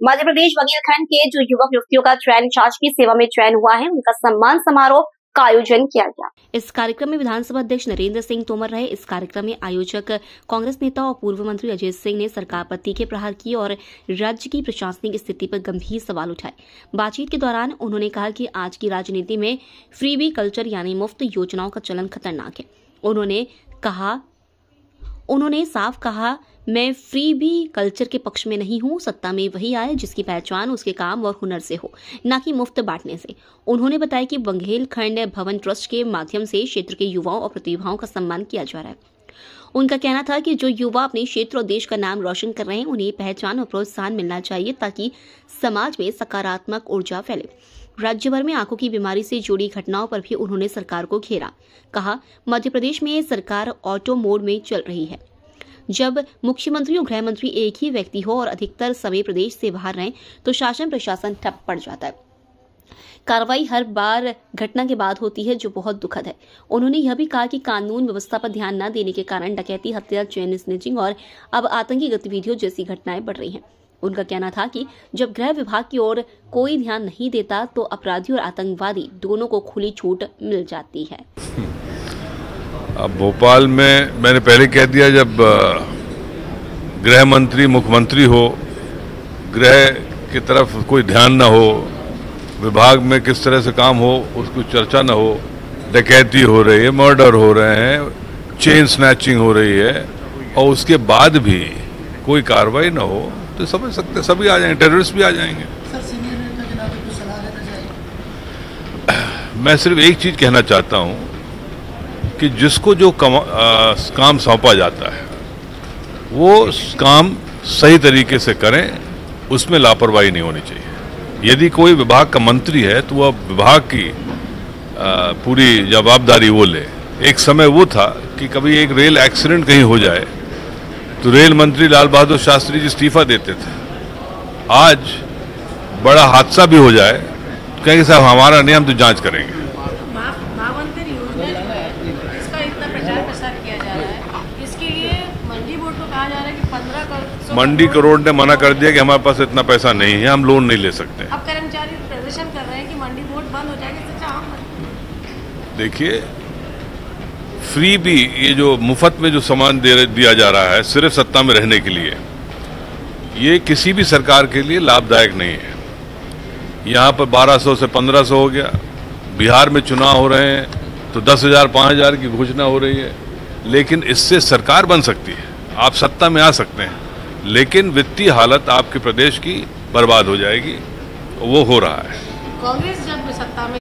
मध्य प्रदेश बघेलखंड के जो युवक युवतियों का चयन शासकीय सेवा में चयन हुआ है, उनका सम्मान समारोह का आयोजन किया गया। इस कार्यक्रम में विधानसभा अध्यक्ष नरेंद्र सिंह तोमर रहे। इस कार्यक्रम में आयोजक कांग्रेस नेता और पूर्व मंत्री अजय सिंह ने सरकार पर तीखे प्रहार किए और राज्य की प्रशासनिक स्थिति पर गंभीर सवाल उठाए। बातचीत के दौरान उन्होंने कहा कि आज की राजनीति में फ्रीबी कल्चर यानी मुफ्त योजनाओं का चलन खतरनाक है। उन्होंने साफ कहा, मैं फ्रीबी कल्चर के पक्ष में नहीं हूं। सत्ता में वही आए जिसकी पहचान उसके काम और हुनर से हो, न कि मुफ्त बांटने से। उन्होंने बताया कि बघेलखंड भवन ट्रस्ट के माध्यम से क्षेत्र के युवाओं और प्रतिभाओं का सम्मान किया जा रहा है। उनका कहना था कि जो युवा अपने क्षेत्र और देश का नाम रोशन कर रहे हैं, उन्हें पहचान और प्रोत्साहन मिलना चाहिए ताकि समाज में सकारात्मक ऊर्जा फैले। राज्य भर में आंखों की बीमारी से जुड़ी घटनाओं पर भी उन्होंने सरकार को घेरा। कहा, मध्य प्रदेश में सरकार ऑटो मोड में चल रही है। जब मुख्यमंत्री और गृह मंत्री एक ही व्यक्ति हो और अधिकतर समय प्रदेश से बाहर रहें तो शासन प्रशासन ठप पड़ जाता है। कार्रवाई हर बार घटना के बाद होती है, जो बहुत दुखद है। उन्होंने यह भी कहा कि कानून व्यवस्था पर ध्यान न देने के कारण डकैती, हत्या, चेन स्नेचिंग और अब आतंकी गतिविधियों जैसी घटनाएं बढ़ रही हैं। उनका कहना था कि जब गृह विभाग की ओर कोई ध्यान नहीं देता तो अपराधी और आतंकवादी दोनों को खुली छूट मिल जाती है। अब भोपाल में मैंने पहले कह दिया, जब गृह मंत्री मुख्यमंत्री हो, गृह की तरफ कोई ध्यान ना हो, विभाग में किस तरह से काम हो उसकी चर्चा ना हो, डकैती हो रही है, मर्डर हो रहे हैं, चेन स्नैचिंग हो रही है और उसके बाद भी कोई कार्रवाई ना हो तो समझ सकते सभी आ जाएंगे, टेररिस्ट भी आ जाएंगे। मैं सिर्फ एक चीज कहना चाहता हूं कि जिसको जो काम सौंपा जाता है वो काम सही तरीके से करें, उसमें लापरवाही नहीं होनी चाहिए। यदि कोई विभाग का मंत्री है तो वह विभाग की पूरी जवाबदारी वो ले। एक समय वो था कि कभी एक रेल एक्सीडेंट कहीं हो जाए तो रेल मंत्री लाल बहादुर शास्त्री जी इस्तीफा देते थे। आज बड़ा हादसा भी हो जाए तो कहेंगे साहब हमारा नहीं, हम तो जांच करेंगे। मंडी करोड़ ने मना कर दिया कि हमारे पास इतना पैसा नहीं है, हम लोन नहीं ले सकते। अब कर्मचारी प्रदर्शन कर रहे हैं कि मंडी बोर्ड बंद हो जाएगी। देखिए, फ्री भी ये जो मुफ्त में जो सामान दिया जा रहा है सिर्फ सत्ता में रहने के लिए, ये किसी भी सरकार के लिए लाभदायक नहीं है। यहाँ पर 1200 से 1500 हो गया, बिहार में चुनाव हो रहे हैं तो 10,000 5,000 की घोषणा हो रही है। लेकिन इससे सरकार बन सकती है, आप सत्ता में आ सकते हैं, लेकिन वित्तीय हालत आपके प्रदेश की बर्बाद हो जाएगी। वो हो रहा है। कांग्रेस जब सत्ता में